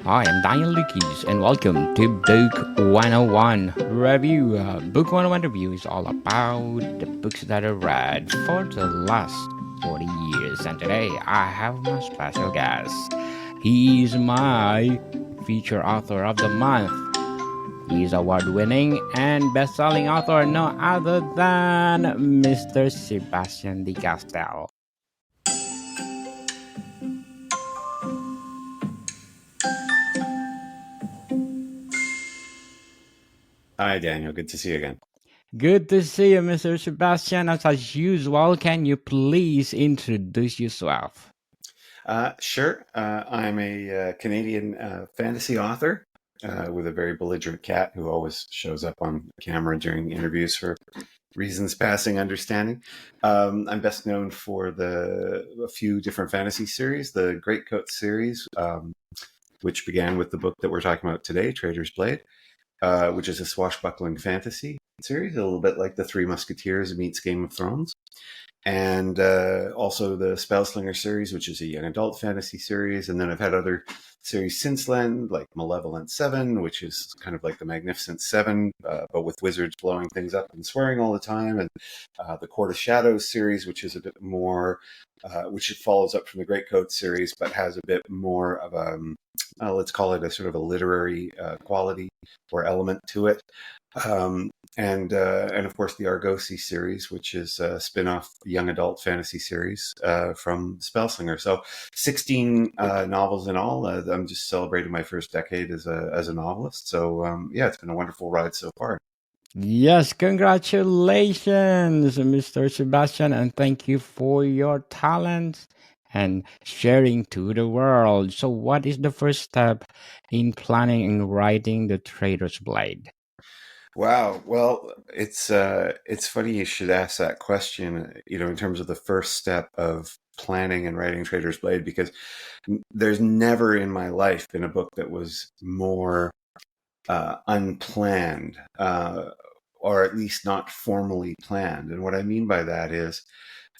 I am Daniel Lucas, and welcome to Book 101 Review. Book 101 Review is all about the books that I read for the last 40 years. And today I have my special guest. He's my feature author of the month. He's award winning and best selling author, no other than Mr. Sebastian de Castel. Hi, Daniel. Good to see you again. Good to see you, Mr. Sebastian. As usual, can you please introduce yourself? Sure. I'm a Canadian fantasy author with a very belligerent cat who always shows up on camera during interviews for reasons passing understanding. I'm best known for a few different fantasy series, the Greatcoats series, which began with the book that we're talking about today, Traitor's Blade, which is a swashbuckling fantasy series, a little bit like the Three Musketeers meets Game of Thrones. And also the Spellslinger series, which is a young adult fantasy series. And then I've had other series since then, like Malevolent Seven, which is kind of like the Magnificent Seven, but with wizards blowing things up and swearing all the time. And the Court of Shadows series, which is a bit more, which follows up from the Greatcoats series, but has a bit more of let's call it a sort of a literary quality or element to it. And of course the Argosy series, which is a spin-off young adult fantasy series from Spellslinger. So 16 novels in all. I'm just celebrating my first decade as a novelist. So yeah, it's been a wonderful ride so far. Yes, congratulations, Mr. Sebastian, and thank you for your talent and sharing to the world. So, what is the first step in planning and writing the Trader's Blade? Wow. Well, it's funny you should ask that question, in terms of the first step of planning and writing Trader's Blade, because there's never in my life been a book that was more unplanned, or at least not formally planned. And what I mean by that is,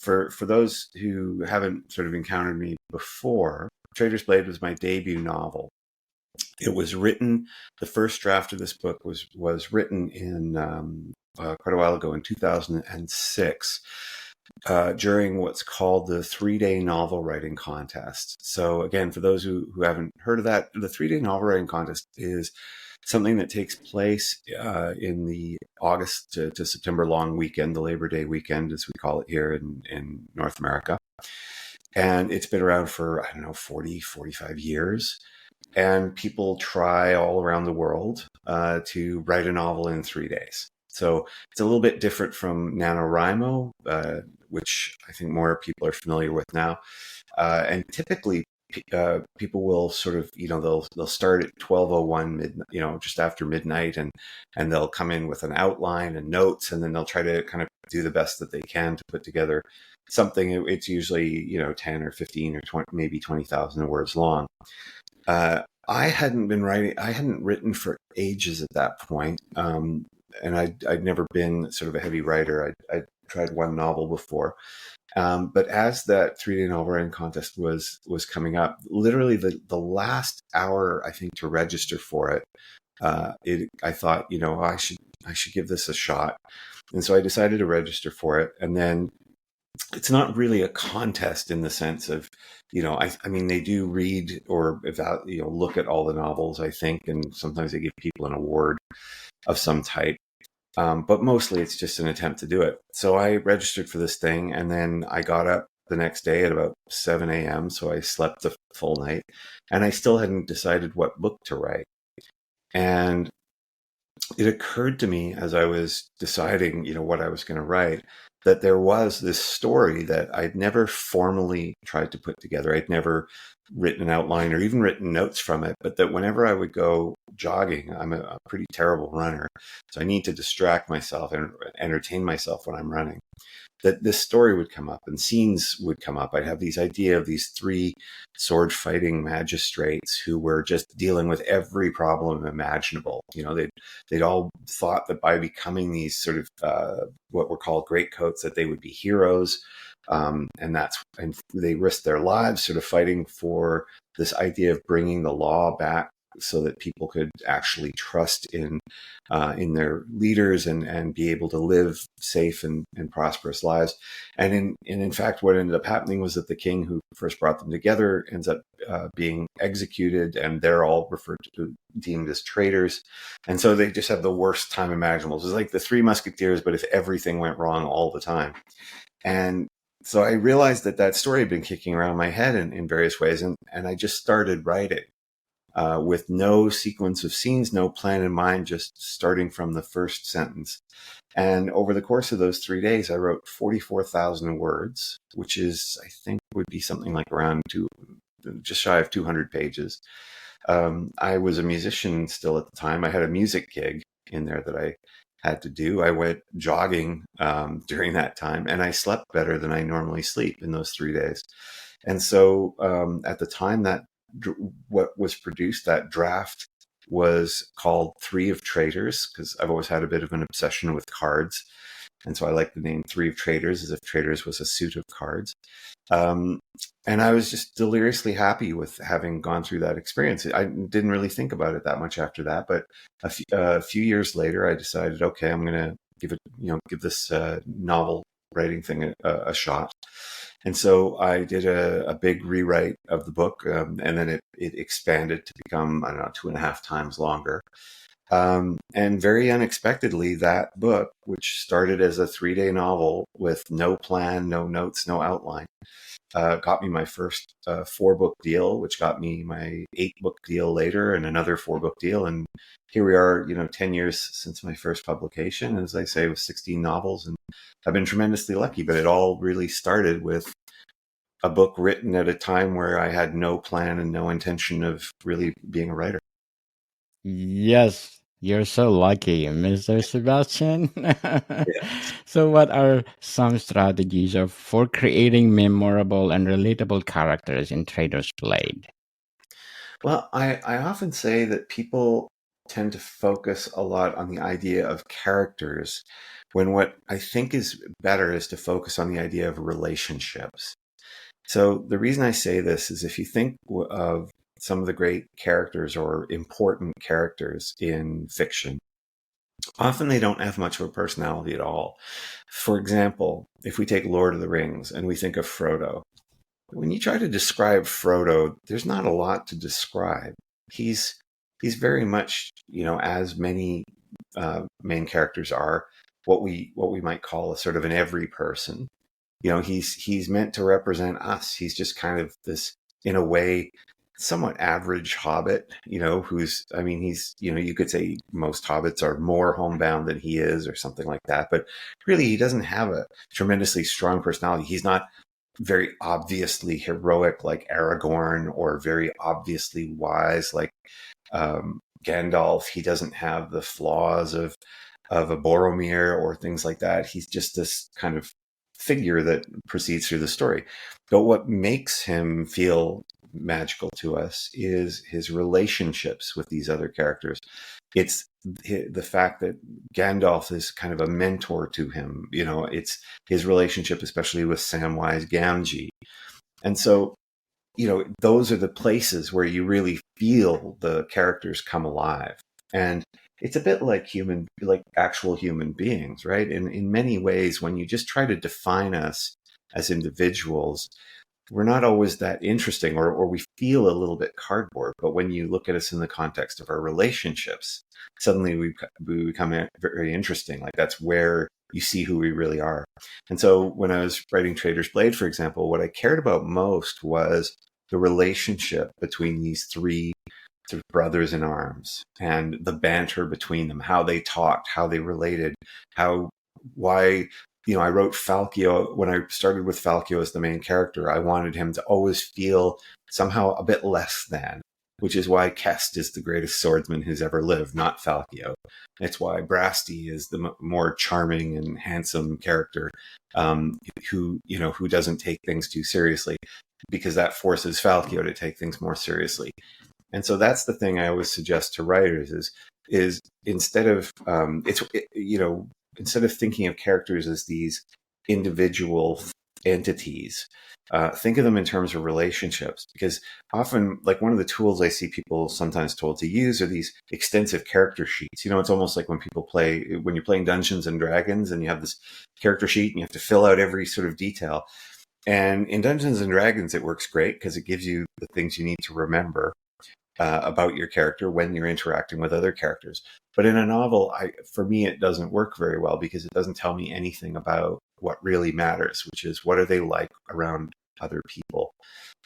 for those who haven't sort of encountered me before, Trader's Blade was my debut novel. It was written. The first draft of this book was written in quite a while ago in 2006. During what's called the 3-day novel writing contest. So again, for those who haven't heard of that, the 3-day novel writing contest is something that takes place in the August to September long weekend, the Labor Day weekend, as we call it here in North America. And it's been around for, I don't know, 40, 45 years. And people try all around the world to write a novel in 3 days. So it's a little bit different from NaNoWriMo, which I think more people are familiar with now. And typically, people will sort of, they'll start at 12:01 midnight, just after midnight, and they'll come in with an outline and notes, and then they'll try to kind of do the best that they can to put together something. It's usually 10 or 15 or 20, maybe 20,000 words long. I hadn't written for ages at that point. And I'd never been sort of a heavy writer. I'd tried one novel before. But as that 3-day novel writing contest was coming up, literally the last hour, I think, to register for it, I thought, I should give this a shot. And so I decided to register for it. And then it's not really a contest in the sense of, I mean, they do read or look at all the novels, I think, and sometimes they give people an award of some type. But mostly it's just an attempt to do it. So I registered for this thing, and then I got up the next day at about 7 a.m. So I slept the full night, and I still hadn't decided what book to write. And it occurred to me as I was deciding, what I was going to write, that there was this story that I'd never formally tried to put together. I'd never written an outline or even written notes from it, but that whenever I would go jogging, I'm a pretty terrible runner, so I need to distract myself and entertain myself when I'm running, that this story would come up and scenes would come up. I'd have these idea of these 3 sword fighting magistrates who were just dealing with every problem imaginable. They'd all thought that by becoming these sort of what were called greatcoats, that they would be heroes. And they risked their lives sort of fighting for this idea of bringing the law back so that people could actually trust in their leaders and be able to live safe and prosperous lives. And in fact, what ended up happening was that the king who first brought them together ends up being executed, and they're all deemed as traitors. And so they just have the worst time imaginable. It's like the Three Musketeers, but if everything went wrong all the time. And so I realized that story had been kicking around my head in various ways, and I just started writing. With no sequence of scenes, no plan in mind, just starting from the first sentence. And over the course of those 3 days, I wrote 44,000 words, which is, I think, would be something like around just shy of 200 pages. I was a musician still at the time. I had a music gig in there that I had to do. I went jogging during that time, and I slept better than I normally sleep in those 3 days. And so at the time that what was produced, that draft was called Three of Traitors, because I've always had a bit of an obsession with cards. And so I like the name Three of Traitors, as if traitors was a suit of cards. And I was just deliriously happy with having gone through that experience. I didn't really think about it that much after that, but a few years later, I decided, okay, I'm going to give this novel writing thing a shot. And so I did a big rewrite of the book, and then it expanded to become, I don't know, 2.5 times longer. And very unexpectedly, that book, which started as a 3-day novel with no plan, no notes, no outline, got me my first 4-book deal, which got me my 8-book deal later and another 4-book deal. And here we are, 10 years since my first publication, as I say, with 16 novels. And I've been tremendously lucky, but it all really started with a book written at a time where I had no plan and no intention of really being a writer. Yes, you're so lucky, Mr. Sebastian. Yeah. So, what are some strategies for creating memorable and relatable characters in Traitors Blade? Well, I often say that people tend to focus a lot on the idea of characters when what I think is better is to focus on the idea of relationships. So the reason I say this is if you think of some of the great characters or important characters in fiction, often they don't have much of a personality at all. For example, if we take Lord of the Rings and we think of Frodo, when you try to describe Frodo, there's not a lot to describe. He's very much, as many main characters are, what we might call a sort of an every person. He's meant to represent us. He's just kind of this, in a way, somewhat average hobbit, he's, you could say most hobbits are more homebound than he is or something like that. But really, he doesn't have a tremendously strong personality. He's not very obviously heroic like Aragorn or very obviously wise like Gandalf. He doesn't have the flaws of a Boromir or things like that. He's just this kind of figure that proceeds through the story. But what makes him feel magical to us is his relationships with these other characters. It's the fact that Gandalf is kind of a mentor to him. It's his relationship, especially with Samwise Gamgee. And so, those are the places where you really feel the characters come alive. And it's a bit like actual human beings, right? In many ways, when you just try to define us as individuals, we're not always that interesting, or we feel a little bit cardboard. But when you look at us in the context of our relationships, suddenly we become very interesting. Like that's where you see who we really are. And so when I was writing Traitor's Blade, for example, what I cared about most was the relationship between these three sort of brothers in arms and the banter between them, how they talked, how they related, why I wrote Facio. When I started with Facio as the main character, I wanted him to always feel somehow a bit less than, which is why Kest is the greatest swordsman who's ever lived, not Facio. It's why Brasti is the more charming and handsome character, who doesn't take things too seriously, because that forces Facio to take things more seriously. And so that's the thing I always suggest to writers is instead of instead of thinking of characters as these individual entities. Think of them in terms of relationships, because often, like, one of the tools I see people sometimes told to use are these extensive character sheets. It's almost like when you're playing Dungeons and Dragons and you have this character sheet and you have to fill out every sort of detail. And in Dungeons and Dragons, it works great because it gives you the things you need to remember about your character when you're interacting with other characters. But in a novel, for me, it doesn't work very well because it doesn't tell me anything about what really matters, which is what are they like around other people.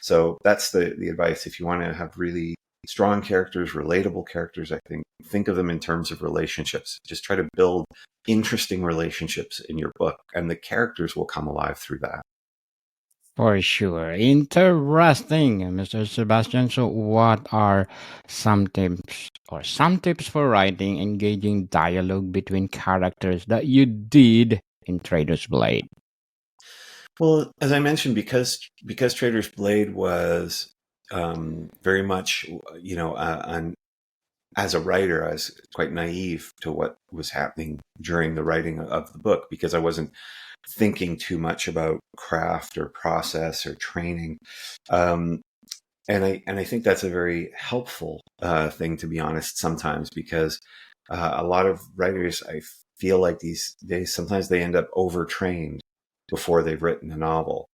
So that's the advice. If you want to have really strong characters, relatable characters, I think of them in terms of relationships. Just try to build interesting relationships in your book, and the characters will come alive through that. For sure. Interesting, Mr. Sebastian. So, what are some tips for writing engaging dialogue between characters that you did in Trader's Blade? Well, as I mentioned, because Traitor's Blade was very much, as a writer, I was quite naive to what was happening during the writing of the book because I wasn't thinking too much about craft or process or training. Um, and I think that's a very helpful thing, to be honest, sometimes, because a lot of writers, I feel like these days, sometimes they end up overtrained before they've written a novel.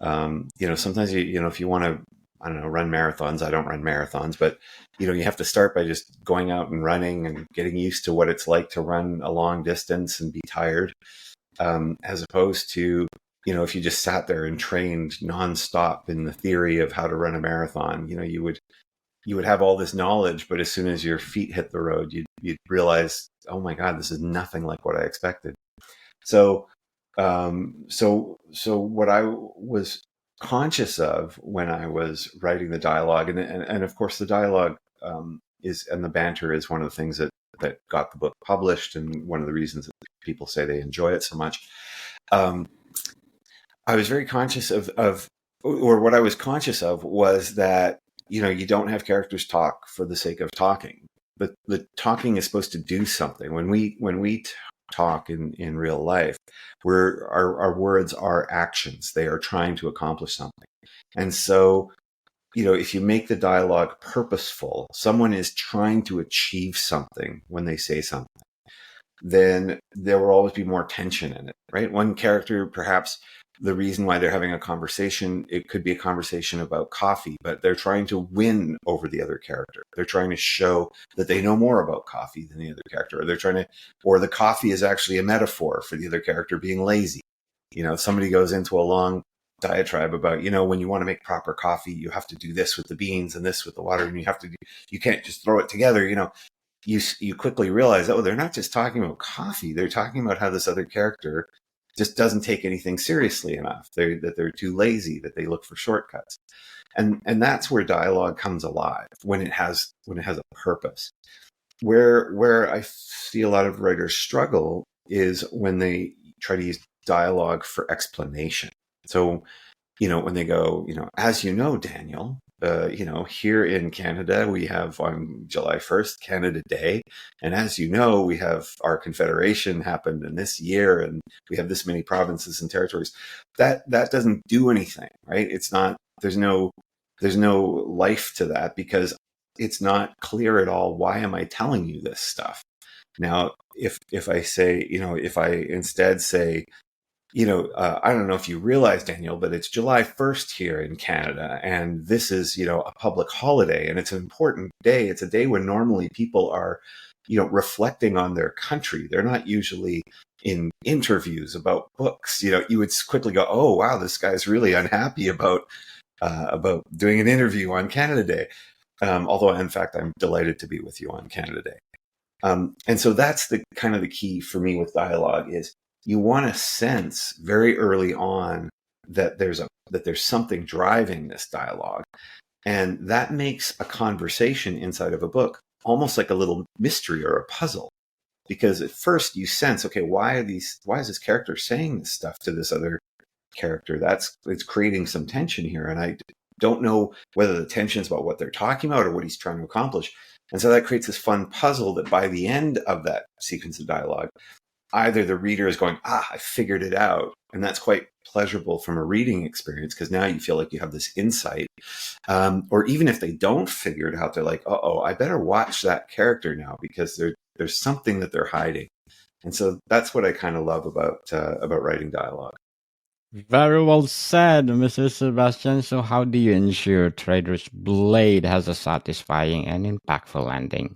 Sometimes if you want to, I don't know, run marathons. I don't run marathons, but you have to start by just going out and running and getting used to what it's like to run a long distance and be tired, as opposed to, if you just sat there and trained nonstop in the theory of how to run a marathon, you would have all this knowledge, but as soon as your feet hit the road, you'd realize, oh my God, this is nothing like what I expected. So, so what I was conscious of when I was writing the dialogue, and of course the dialogue and the banter is one of the things that got the book published, and one of the reasons that people say they enjoy it so much. I was very conscious or what I was conscious of was that, you don't have characters talk for the sake of talking. The talking is supposed to do something. When we talk in real life, our words are actions. They are trying to accomplish something. And so, if you make the dialogue purposeful, someone is trying to achieve something when they say something, then there will always be more tension in it, right? One character, perhaps the reason why they're having a conversation, it could be a conversation about coffee, but they're trying to win over the other character. They're trying to show that they know more about coffee than the other character, or the coffee is actually a metaphor for the other character being lazy. Somebody goes into a long diatribe about, when you want to make proper coffee, you have to do this with the beans and this with the water, and you can't just throw it together. You quickly realize, oh, they're not just talking about coffee. They're talking about how this other character just doesn't take anything seriously enough. That they're too lazy, that they look for shortcuts. And that's where dialogue comes alive, when it has a purpose. Where I see a lot of writers struggle is when they try to use dialogue for explanation. So, when they go, as you know, Daniel, here in Canada, we have on July 1st, Canada Day. And as you know, we have our confederation happened in this year, and we have this many provinces and territories. That doesn't do anything, right? It's not, there's no life to that, because it's not clear at all. Why am I telling you this stuff? Now, if I say, if I instead say, I don't know if you realize, Daniel, but it's July 1st here in Canada, and this is, a public holiday, and it's an important day. It's a day when normally people are, reflecting on their country. They're not usually in interviews about books. You would quickly go, oh, wow, this guy's really unhappy about doing an interview on Canada Day. Although, in fact, I'm delighted to be with you on Canada Day. And so that's the kind of the key for me with dialogue is, you want to sense very early on that there's something driving this dialogue. And that makes a conversation inside of a book almost like a little mystery or a puzzle. Because at first you sense, okay, why is this character saying this stuff to this other character? It's creating some tension here. And I don't know whether the tension is about what they're talking about or what he's trying to accomplish. And so that creates this fun puzzle that by the end of that sequence of dialogue, either the reader is going, I figured it out. And that's quite pleasurable from a reading experience because now you feel like you have this insight. Or even if they don't figure it out, they're like, I better watch that character now because there's something that they're hiding. And so that's what I kind of love about writing dialogue. Very well said, Mr. Sebastian. So, how do you ensure Traitor's Blade has a satisfying and impactful ending?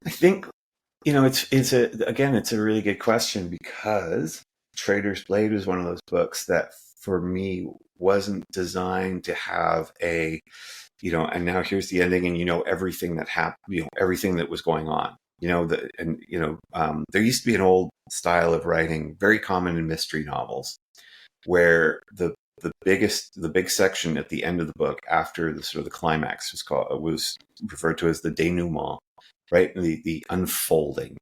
I think it's a really good question because Traitor's Blade was one of those books that for me wasn't designed to have a and now here's the ending, and everything that happened, everything that was going on. There used to be an old style of writing, very common in mystery novels, where the big section at the end of the book after the sort of the climax was referred to as the denouement, right? The unfolding.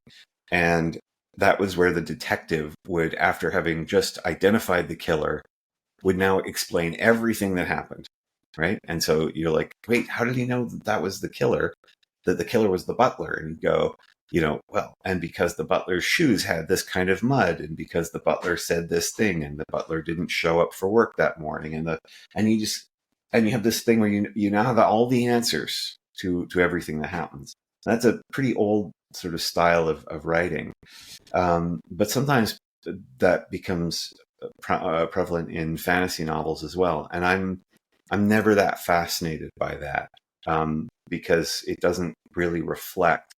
And that was where the detective would, after having just identified the killer, would now explain everything that happened, right? And so you're like, wait, how did he know that was the killer? That the killer was the butler? And you go, well, and because the butler's shoes had this kind of mud, and because the butler said this thing, and the butler didn't show up for work that morning, and you have this thing where you now have all the answers to everything that happens. That's a pretty old sort of style of writing, but sometimes that becomes prevalent in fantasy novels as well. And I'm never that fascinated by that because it doesn't really reflect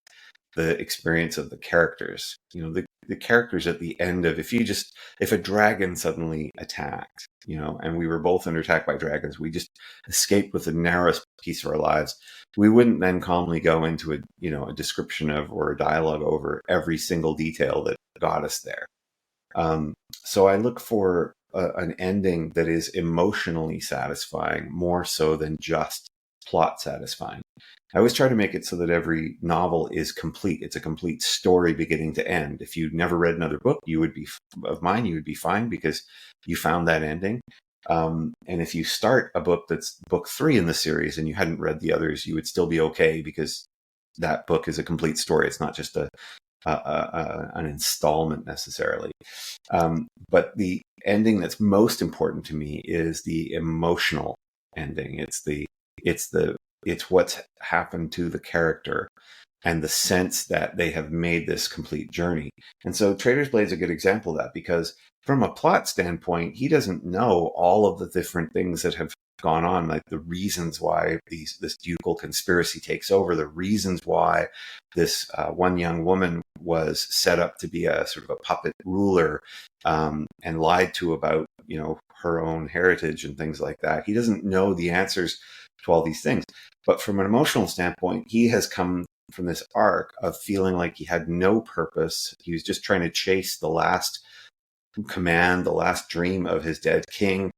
the experience of the characters. The characters at the end of, if a dragon suddenly attacked, and we were both under attack by dragons, we just escaped with the narrowest piece of our lives. We wouldn't then calmly go into a description of or a dialogue over every single detail that got us there. So I look for an ending that is emotionally satisfying more so than just plot satisfying. I always try to make it so that every novel is complete. It's a complete story beginning to end. If you'd never read another book, you would be fine because you found that ending. And if you start a book that's book 3 in the series and you hadn't read the others, you would still be okay because that book is a complete story. It's not just an installment necessarily. But the ending that's most important to me is the emotional ending. It's what's happened to the character and the sense that they have made this complete journey. And so Traitor's Blade is a good example of that because from a plot standpoint, he doesn't know all of the different things that have gone on, like the reasons why this ducal conspiracy takes over, the reasons why this one young woman was set up to be a sort of a puppet ruler and lied to about her own heritage and things like that. He doesn't know the answers to all these things, but from an emotional standpoint, he has come from this arc of feeling like he had no purpose. He was just trying to chase the last command, the last dream of his dead king.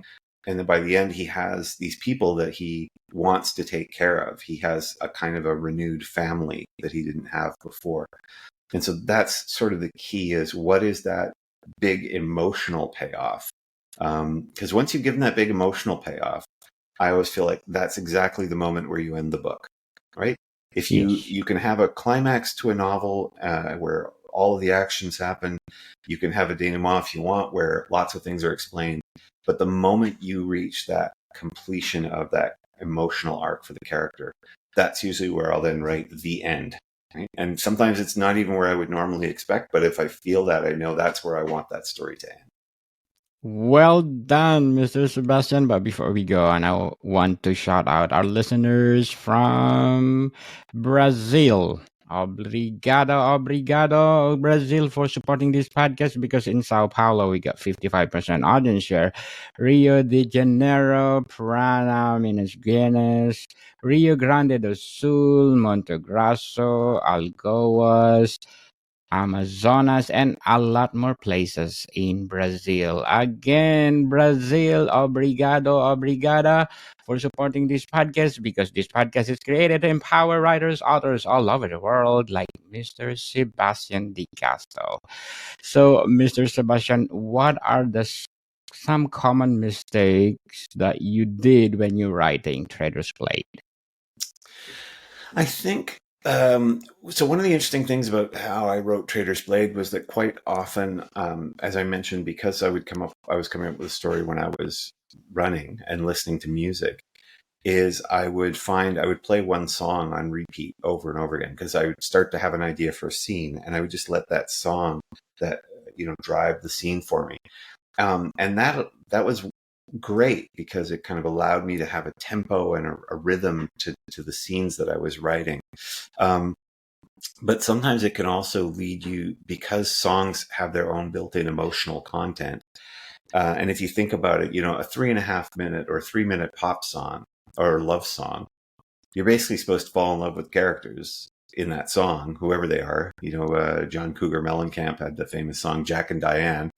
And then by the end, he has these people that he wants to take care of. He has a kind of a renewed family that he didn't have before. And so that's sort of the key, is what is that big emotional payoff? Because once you've given that big emotional payoff, I always feel like that's exactly the moment where you end the book, right? If you can have a climax to a novel where all of the actions happen, you can have a denouement if you want, where lots of things are explained. But the moment you reach that completion of that emotional arc for the character, that's usually where I'll then write the end. Right? And sometimes it's not even where I would normally expect, but if I feel that, I know that's where I want that story to end. Well done, Mr. Sebastian. But before we go on, I want to shout out our listeners from Brazil. Obrigado, Brazil, for supporting this podcast, because in Sao Paulo we got 55% audience share. Rio de Janeiro, Prana, Minas Gerais, Rio Grande do Sul, Monte Grosso, Alagoas, Amazonas, and a lot more places in Brazil. Again, Brazil, obrigada for supporting this podcast, because this podcast is created to empower writers, authors all over the world, like Mr. Sebastian Di Castro. So, Mr. Sebastian, what are some common mistakes that you did when you're writing Traitors Blade? I think So one of the interesting things about how I wrote Traitor's Blade was that quite often, as I mentioned, because I was coming up with a story when I was running and listening to music, is I would play one song on repeat over and over again because I would start to have an idea for a scene, and I would just let that song that drive the scene for me. And that was great because it kind of allowed me to have a tempo and a rhythm to the scenes that I was writing. Um, but sometimes it can also lead you, because songs have their own built-in emotional content. And if you think about it, a 3.5 minute or 3 minute pop song or love song, you're basically supposed to fall in love with characters in that song, whoever they are. John Cougar Mellencamp had the famous song Jack and Diane.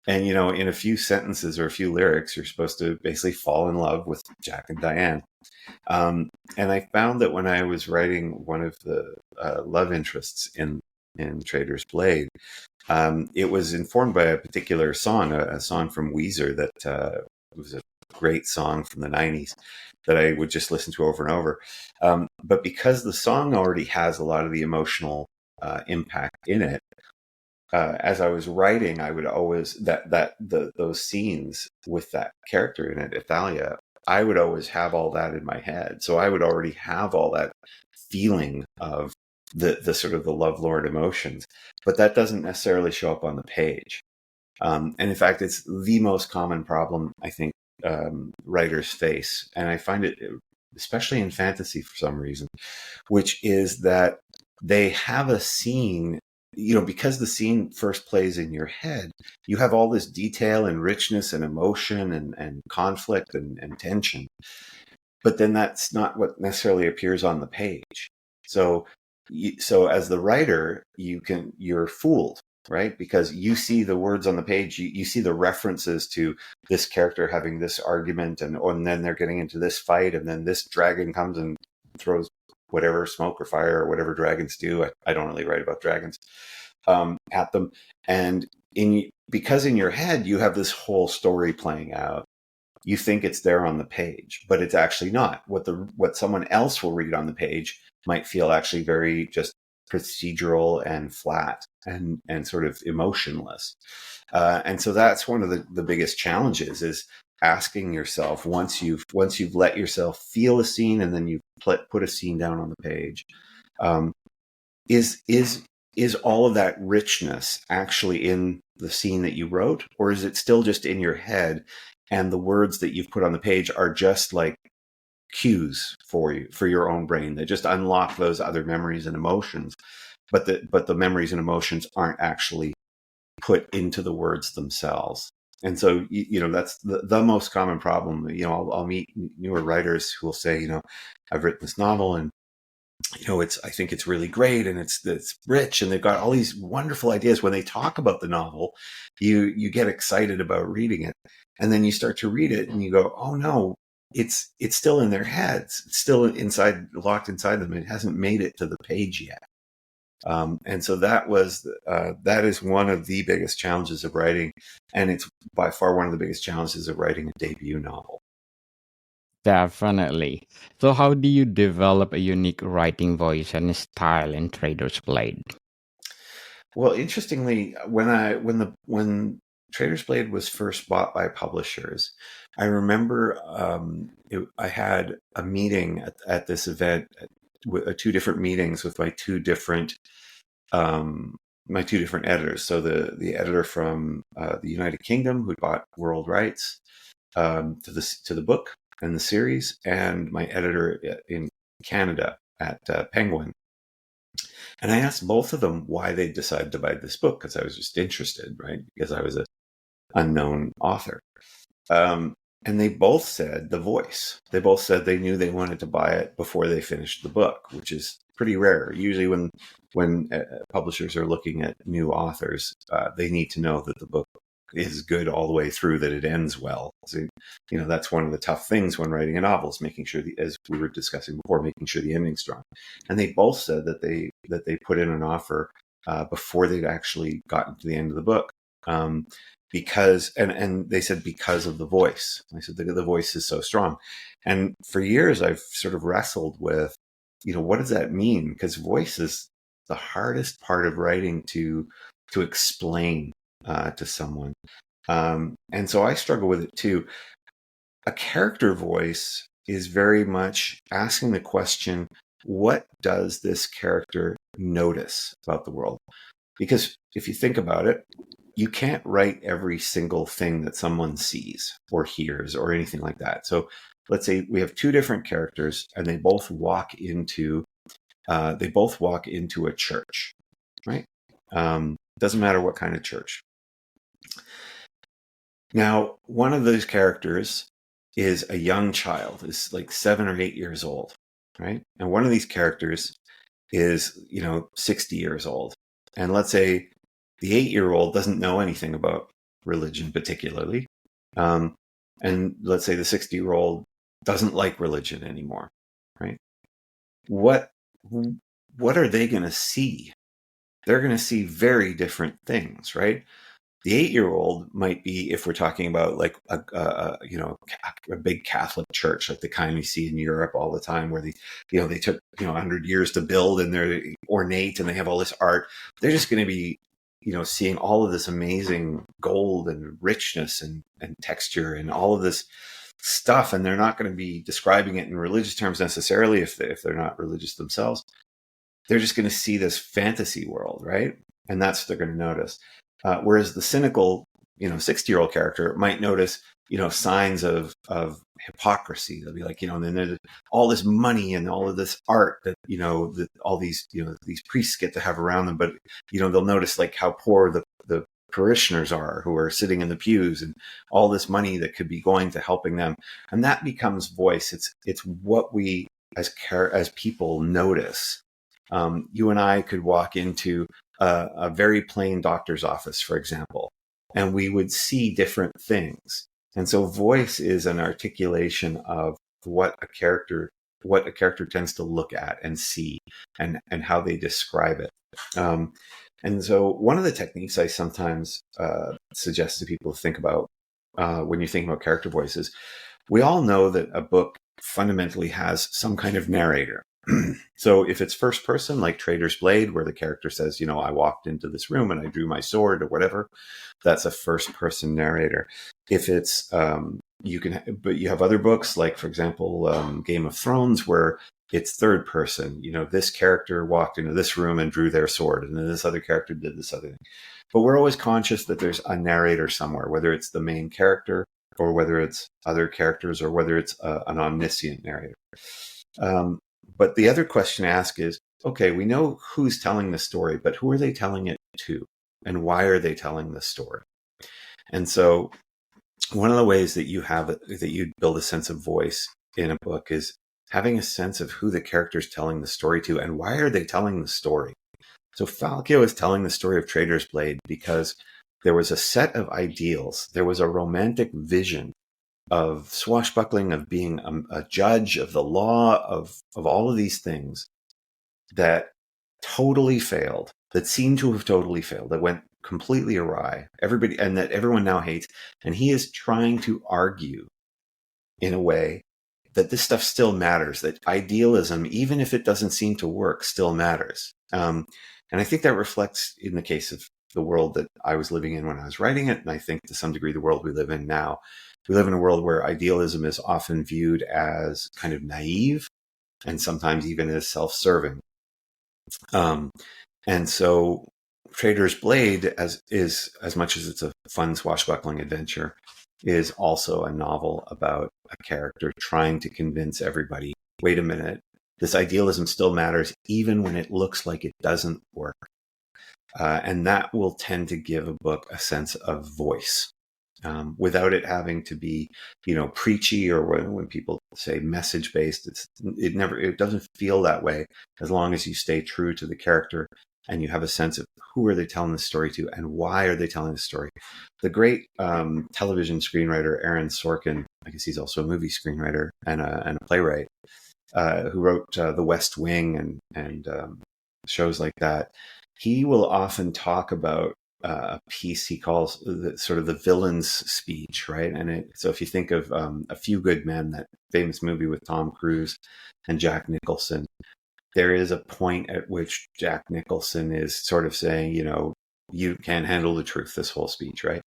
And, in a few sentences or a few lyrics, you're supposed to basically fall in love with Jack and Diane. And I found that when I was writing one of the love interests in Traitor's Blade, it was informed by a particular song, a song from Weezer that was a great song from the 90s that I would just listen to over and over. But because the song already has a lot of the emotional impact in it, as I was writing, I would always those scenes with that character in it, Ithalia, I would always have all that in my head. So I would already have all that feeling of the sort of the lovelorn emotions, but that doesn't necessarily show up on the page. And in fact, it's the most common problem I think writers face, and I find it especially in fantasy for some reason, which is that they have a scene, because the scene first plays in your head, you have all this detail and richness and emotion and conflict and tension. But then that's not what necessarily appears on the page. So, so as the writer, you're fooled, right? Because you see the words on the page, you see the references to this character having this argument, and then they're getting into this fight, and then this dragon comes and throws whatever smoke or fire or whatever dragons do. I don't really write about dragons at them, and because in your head you have this whole story playing out. You think it's there on the page, but it's actually not. What someone else will read on the page might feel actually very just procedural and flat and sort of emotionless. And so that's one of the biggest challenges, is asking yourself, once you've let yourself feel a scene and then you put a scene down on the page, um, is all of that richness actually in the scene that you wrote, or is it still just in your head, and the words that you've put on the page are just like cues for you, for your own brain, that just unlock those other memories and emotions, but the memories and emotions aren't actually put into the words themselves. And so that's the most common problem. I'll meet newer writers who will say, I've written this novel, and I think it's really great, and it's rich, and they've got all these wonderful ideas. When they talk about the novel, you get excited about reading it, and then you start to read it and you go, oh no, it's still in their heads. It's still locked inside them. It hasn't made it to the page yet. And so that is one of the biggest challenges of writing, and it's by far one of the biggest challenges of writing a debut novel. Definitely. So, how do you develop a unique writing voice and style in Trader's Blade? Well, interestingly, when Traitor's Blade was first bought by publishers, I remember I had a meeting at this event, two different meetings with my two different editors. So the editor from the United Kingdom, who bought world rights to the book and the series, and my editor in Canada at Penguin. And I asked both of them why they decided to buy this book, because I was just interested, right? Because I was an unknown author. And they both said the voice. They both said they knew they wanted to buy it before they finished the book, which is pretty rare. Usually when publishers are looking at new authors, they need to know that the book is good all the way through, that it ends well. So, that's one of the tough things when writing a novel, is making sure, as we were discussing before, making sure the ending's strong. And they both said that they put in an offer before they'd actually gotten to the end of the book. Because, and they said because of the voice. I said the voice is so strong. And for years I've sort of wrestled with what does that mean? Because voice is the hardest part of writing to explain to someone. And so I struggle with it too. A character voice is very much asking the question, what does this character notice about the world? Because if you think about it, you can't write every single thing that someone sees or hears or anything like that. So let's say we have two different characters and they both walk into a church, right? Doesn't matter what kind of church. Now, one of those characters is a young child, is like 7 or 8 years old, right? And one of these characters is, 60 years old. And let's say the 8-year-old doesn't know anything about religion particularly. And let's say the 60-year-old doesn't like religion anymore, right? What are they going to see? They're going to see very different things, right? The 8-year-old might be, if we're talking about like a big Catholic church, like the kind we see in Europe all the time, where they took 100 years to build and they're ornate and they have all this art. They're just going to be seeing all of this amazing gold and richness and texture and all of this stuff, and they're not going to be describing it in religious terms necessarily if they're not religious themselves. They're just going to see this fantasy world, right? And that's what they're going to notice. Whereas the cynical, 60-year-old character might notice, signs of hypocrisy. They'll be like, and then there's all this money and all of this art that, that all these, these priests get to have around them. But, they'll notice like how poor the parishioners are who are sitting in the pews, and all this money that could be going to helping them. And that becomes voice. It's what we as people notice. You and I could walk into a very plain doctor's office, for example, and we would see different things. And so voice is an articulation of what a character tends to look at and see, and how they describe it. And so one of the techniques I sometimes suggest to people to think about when you think about character voices, we all know that a book fundamentally has some kind of narrator. So if it's first person, like Traitor's Blade, where the character says, I walked into this room and I drew my sword or whatever, that's a first person narrator. If it's, but you have other books, like, for example, Game of Thrones, where it's third person. This character walked into this room and drew their sword, and then this other character did this other thing. But we're always conscious that there's a narrator somewhere, whether it's the main character or whether it's other characters or whether it's an omniscient narrator. But the other question to ask is, okay, we know who's telling the story, but who are they telling it to? And why are they telling the story? And so one of the ways that you build a sense of voice in a book is having a sense of who the character is telling the story to and why are they telling the story. So Facio is telling the story of Traitor's Blade because there was a set of ideals. There was a romantic vision of swashbuckling, of being a judge, of the law, of all of these things that totally failed, that seemed to have totally failed, that went completely awry, and that everyone now hates. And he is trying to argue in a way that this stuff still matters, that idealism, even if it doesn't seem to work, still matters. And I think that reflects in the case of the world that I was living in when I was writing it. And I think to some degree, the world we live in now. We live in a world where idealism is often viewed as kind of naive and sometimes even as self-serving. And so Traitor's Blade, as much as it's a fun swashbuckling adventure, is also a novel about a character trying to convince everybody, wait a minute, this idealism still matters even when it looks like it doesn't work. And that will tend to give a book a sense of voice. Without it having to be, preachy, or when people say message based, it doesn't feel that way as long as you stay true to the character and you have a sense of who are they telling the story to and why are they telling the story. The great television screenwriter Aaron Sorkin, I guess he's also a movie screenwriter and a playwright, who wrote The West Wing and shows like that. He will often talk about a piece he calls sort of the villain's speech, right? And so if you think of A Few Good Men, that famous movie with Tom Cruise and Jack Nicholson, there is a point at which Jack Nicholson is sort of saying, you can't handle the truth, this whole speech, right?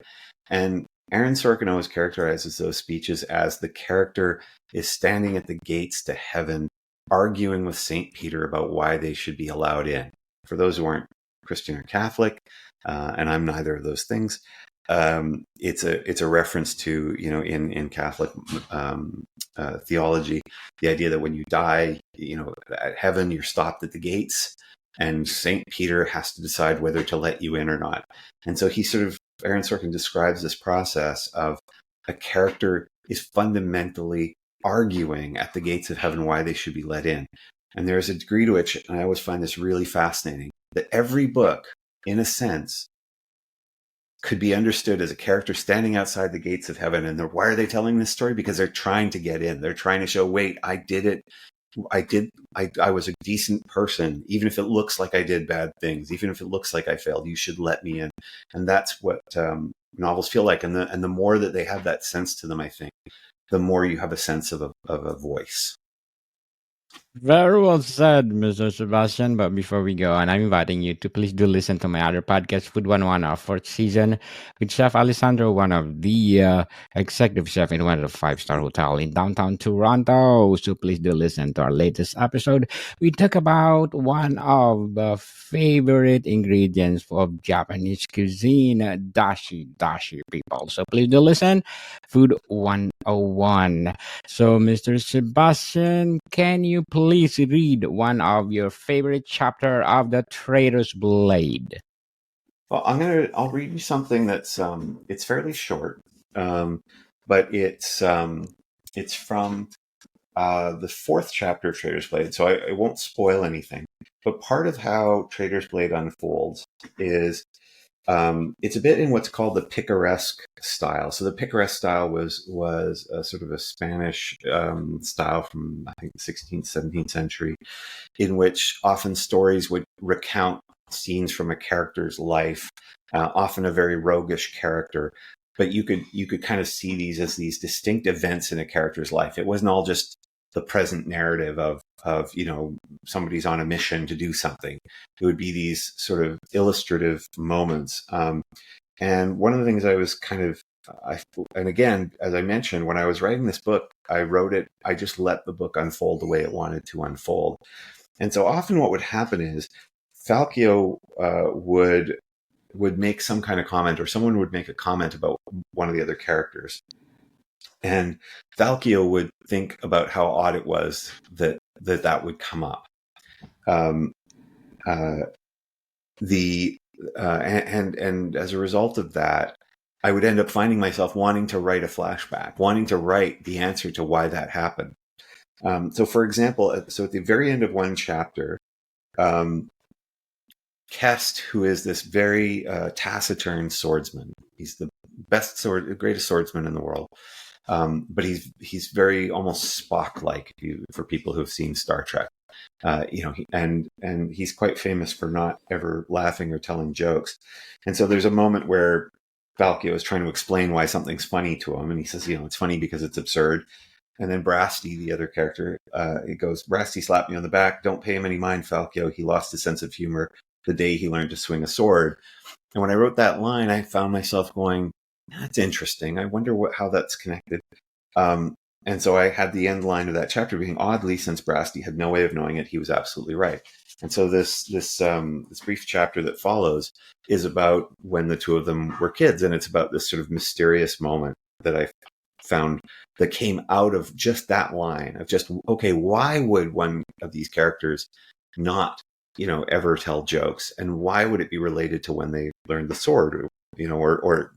And Aaron Sorkin always characterizes those speeches as the character is standing at the gates to heaven, arguing with St. Peter about why they should be allowed in. For those who aren't Christian or Catholic, and I'm neither of those things, it's a reference to, in Catholic theology, the idea that when you die, at heaven, you're stopped at the gates, and St. Peter has to decide whether to let you in or not. And so Aaron Sorkin describes this process of a character is fundamentally arguing at the gates of heaven why they should be let in. And there's a degree to which, and I always find this really fascinating, that every book, in a sense, could be understood as a character standing outside the gates of heaven. And why are they telling this story? Because they're trying to get in. They're trying to show, wait, I did it. I was a decent person, even if it looks like I did bad things, even if it looks like I failed, you should let me in. And that's what novels feel like. And the more that they have that sense to them, I think, the more you have a sense of a voice. Very well said, Mr. Sebastian. But before we go on, I'm inviting you to please do listen to my other podcast, Food 101, our fourth season, with Chef Alessandro, one of the executive chef in one of the five-star hotel in downtown Toronto. So please do listen to our latest episode. We talk about one of the favorite ingredients of Japanese cuisine, dashi people. So please do listen. Food 101. So, Mr. Sebastian, can you please read one of your favorite chapter of the Traitor's Blade? Well, I'll read you something that's it's fairly short, but it's from the fourth chapter of Traitor's Blade, so I won't spoil anything. But part of how Traitor's Blade unfolds is it's a bit in what's called the picaresque style. So the picaresque style was a sort of a Spanish style from, I think, the 16th, 17th century, in which often stories would recount scenes from a character's life, often a very roguish character. But you could kind of see these as these distinct events in a character's life. It wasn't all just the present narrative of somebody's on a mission to do something. It would be these sort of illustrative moments. And one of the things I was and again, as I mentioned, when I was writing this book, I just let the book unfold the way it wanted to unfold. And so often what would happen is Facio would make some kind of comment, or someone would make a comment about one of the other characters. And Facio would think about how odd it was that would come up. And as a result of that, I would end up finding myself wanting to write a flashback, wanting to write the answer to why that happened. So, for example, at the very end of one chapter, Kest, who is this very taciturn swordsman, he's the greatest swordsman in the world. But he's very almost Spock-like for people who have seen Star Trek. And he's quite famous for not ever laughing or telling jokes. And so there's a moment where Facio is trying to explain why something's funny to him, and he says, it's funny because it's absurd. And then Brasti, the other character, he goes, "Brasti slapped me on the back. Don't pay him any mind, Facio. He lost his sense of humor the day he learned to swing a sword." And when I wrote that line, I found myself going, "That's interesting. I wonder how that's connected." And so I had the end line of that chapter being, oddly, since Brasti had no way of knowing it, he was absolutely right. And so this brief chapter that follows is about when the two of them were kids, and it's about this sort of mysterious moment that I found that came out of just that line of just, okay, why would one of these characters not, ever tell jokes, and why would it be related to when they learned the sword, or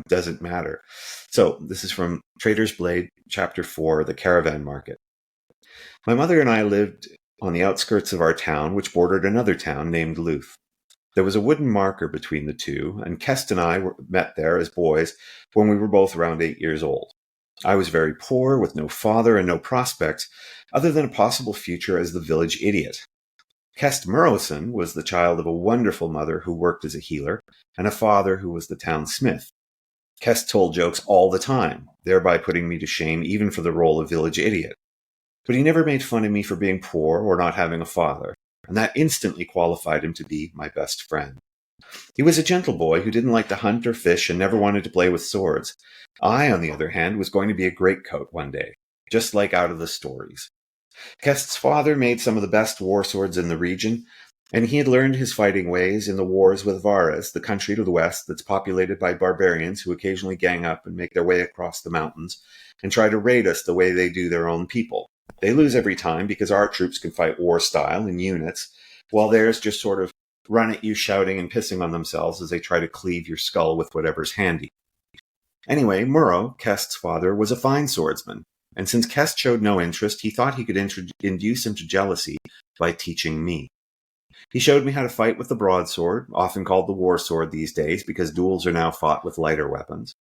doesn't matter. So this is from Traitor's Blade, Chapter 4, The Caravan Market. My mother and I lived on the outskirts of our town, which bordered another town named Luth. There was a wooden marker between the two, and Kest and I met there as boys when we were both around 8 years old. I was very poor, with no father and no prospects, other than a possible future as the village idiot. Kest Murrowson was the child of a wonderful mother who worked as a healer, and a father who was the town smith. Kest told jokes all the time, thereby putting me to shame even for the role of village idiot. But he never made fun of me for being poor or not having a father, and that instantly qualified him to be my best friend. He was a gentle boy who didn't like to hunt or fish and never wanted to play with swords. I, on the other hand, was going to be a greatcoat one day, just like out of the stories. Kest's father made some of the best war swords in the region, and he had learned his fighting ways in the wars with Varas, the country to the west that's populated by barbarians who occasionally gang up and make their way across the mountains and try to raid us the way they do their own people. They lose every time because our troops can fight war style in units, while theirs just sort of run at you shouting and pissing on themselves as they try to cleave your skull with whatever's handy. Anyway, Murrow, Kest's father, was a fine swordsman, and since Kest showed no interest, he thought he could induce him to jealousy by teaching me. He showed me how to fight with the broadsword, often called the war sword these days because duels are now fought with lighter weapons.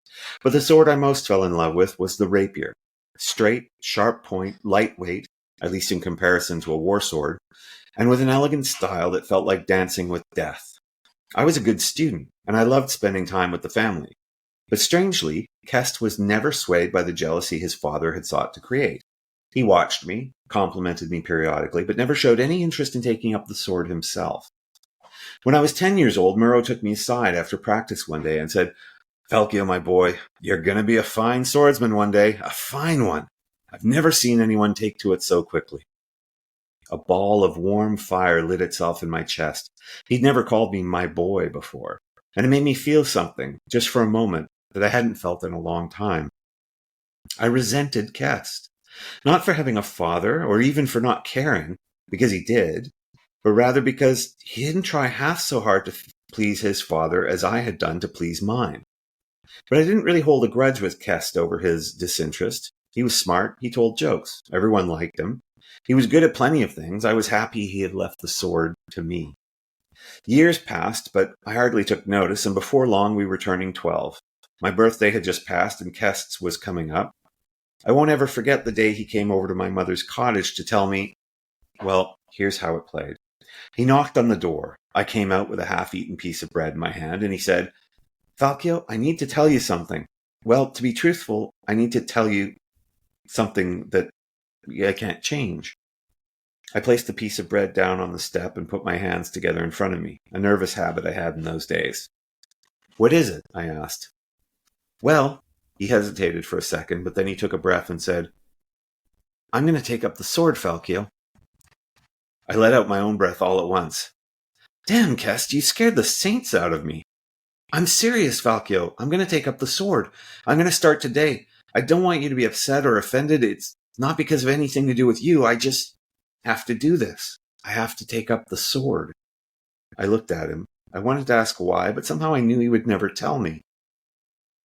But the sword I most fell in love with was the rapier. Straight, sharp point, lightweight, at least in comparison to a war sword, and with an elegant style that felt like dancing with death. I was a good student, and I loved spending time with the family. But strangely, Kest was never swayed by the jealousy his father had sought to create. He watched me, complimented me periodically, but never showed any interest in taking up the sword himself. When I was 10 years old, Murrow took me aside after practice one day and said, "Falcio, my boy, you're going to be a fine swordsman one day, a fine one. I've never seen anyone take to it so quickly." A ball of warm fire lit itself in my chest. He'd never called me my boy before, and it made me feel something, just for a moment, that I hadn't felt in a long time. I resented Kest. Not for having a father, or even for not caring, because he did, but rather because he didn't try half so hard to please his father as I had done to please mine. But I didn't really hold a grudge with Kest over his disinterest. He was smart, he told jokes, everyone liked him. He was good at plenty of things. I was happy he had left the sword to me. Years passed, but I hardly took notice, and before long we were turning 12. My birthday had just passed, and Kest's was coming up. I won't ever forget the day he came over to my mother's cottage to tell me, well, here's how it played. He knocked on the door. I came out with a half-eaten piece of bread in my hand, and he said, "Falcio, I need to tell you something. Well, to be truthful, I need to tell you something that I can't change." I placed the piece of bread down on the step and put my hands together in front of me, a nervous habit I had in those days. "What is it?" I asked. "Well," he hesitated for a second, but then he took a breath and said, "I'm going to take up the sword, Falcio." I let out my own breath all at once. "Damn, Kest, you scared the saints out of me." "I'm serious, Falcio. I'm going to take up the sword. I'm going to start today. I don't want you to be upset or offended. It's not because of anything to do with you. I just have to do this. I have to take up the sword." I looked at him. I wanted to ask why, but somehow I knew he would never tell me.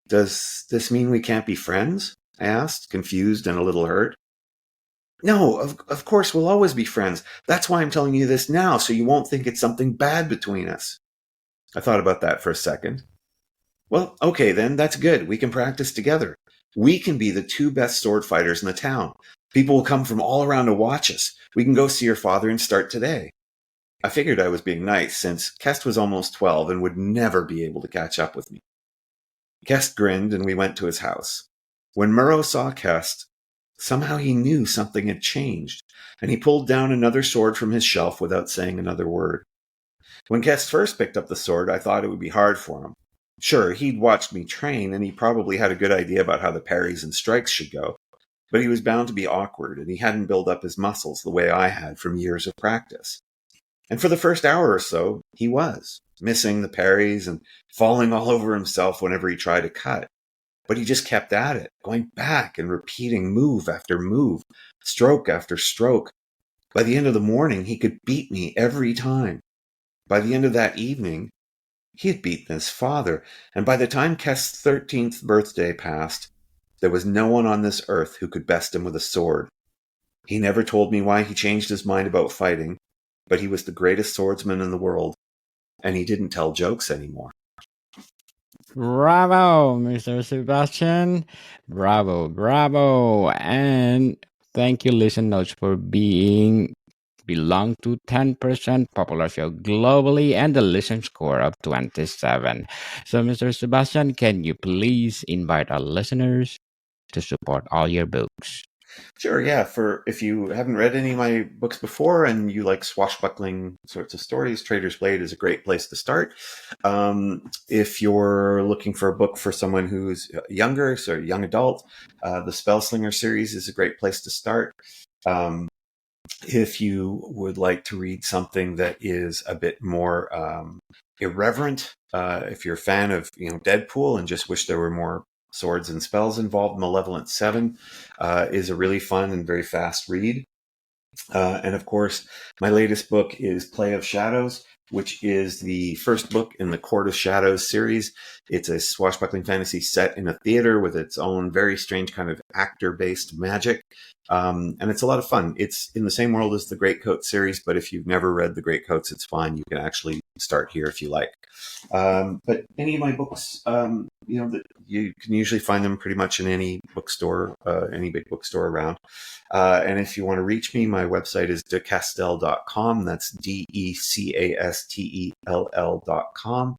"Does this mean we can't be friends?" I asked, confused and a little hurt. "No, of course we'll always be friends. That's why I'm telling you this now, so you won't think it's something bad between us." I thought about that for a second. "Well, okay then, that's good. We can practice together. We can be the two best sword fighters in the town. People will come from all around to watch us. We can go see your father and start today." I figured I was being nice, since Kest was almost 12 and would never be able to catch up with me. Kest grinned and we went to his house. When Murrow saw Kest, somehow he knew something had changed, and he pulled down another sword from his shelf without saying another word. When Kest first picked up the sword, I thought it would be hard for him. Sure, he'd watched me train, and he probably had a good idea about how the parries and strikes should go, but he was bound to be awkward, and he hadn't built up his muscles the way I had from years of practice. And for the first hour or so, he was, missing the parries and falling all over himself whenever he tried to cut. But he just kept at it, going back and repeating move after move, stroke after stroke. By the end of the morning, he could beat me every time. By the end of that evening, he had beaten his father, and by the time Kest's 13th birthday passed, there was no one on this earth who could best him with a sword. He never told me why he changed his mind about fighting, but he was the greatest swordsman in the world, and he didn't tell jokes anymore. Bravo, Mr. Sebastian. Bravo, bravo. And thank you, listen notes, for belong to 10% popular show globally and the listen score of 27. So, Mr. Sebastian, can you please invite our listeners to support all your books? Sure, yeah. For if you haven't read any of my books before and you like swashbuckling sorts of stories, Traitor's Blade is a great place to start. If you're looking for a book for someone who's younger, so young adult, the Spellslinger series is a great place to start. Um, if you would like to read something that is a bit more irreverent, if you're a fan of Deadpool and just wish there were more swords and spells involved, Malevolent Seven is a really fun and very fast read. And of course, my latest book is Play of Shadows, which is the first book in the Court of Shadows series. It's a swashbuckling fantasy set in a theater with its own very strange kind of actor-based magic. And it's a lot of fun. It's in the same world as the Greatcoats series, but if you've never read the Greatcoats, it's fine. You can actually start here if you like. But any of my books, that you can usually find them pretty much in any bookstore, any big bookstore around. And if you want to reach me, my website is decastel.com. That's DECASTELL.com.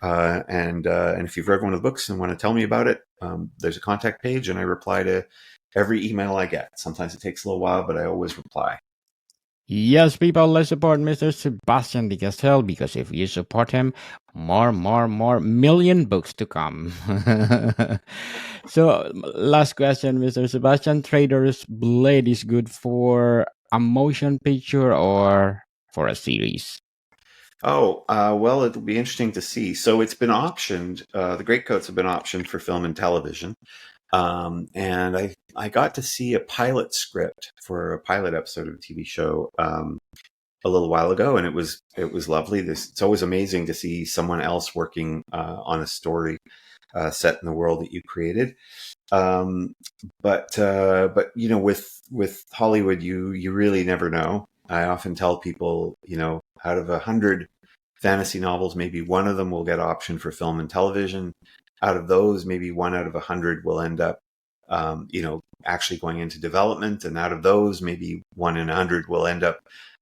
And if you've read one of the books and want to tell me about it, there's a contact page, and I reply to every email I get. Sometimes it takes a little while, but I always reply. Yes, people, let's support Mr. Sebastian de Castell, because if you support him, more million books to come. So, last question, Mr. Sebastian. Traitor's Blade is good for a motion picture or for a series? Oh, well, it'll be interesting to see. So it's been optioned. The Greatcoats have been optioned for film and television. And I got to see a pilot script for a pilot episode of a TV show a little while ago, and it was lovely. It's always amazing to see someone else working on a story set in the world that you created. But with Hollywood, you really never know. I often tell people, out of 100 fantasy novels, maybe one of them will get optioned for film and television. Out of those, maybe 1 out of 100 will end up, actually going into development. And out of those, maybe 1 in 100 will end up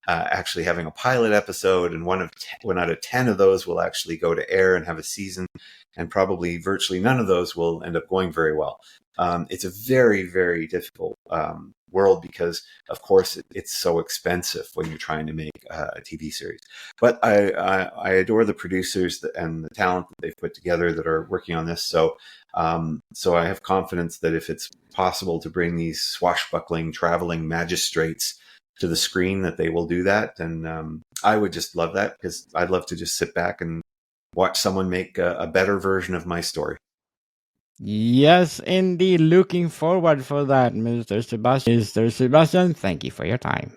actually having a pilot episode. And 1 out of 10 of those will actually go to air and have a season. And probably virtually none of those will end up going very well. It's a very, very difficult world because, of course, it's so expensive when you're trying to make a TV series. But I adore the producers and the talent that they've put together that are working on this. So I have confidence that if it's possible to bring these swashbuckling, traveling magistrates to the screen, that they will do that. And I would just love that, because I'd love to just sit back and watch someone make a better version of my story. Yes, indeed. Looking forward for that, Mr. Sebastian. Mr. Sebastian, thank you for your time.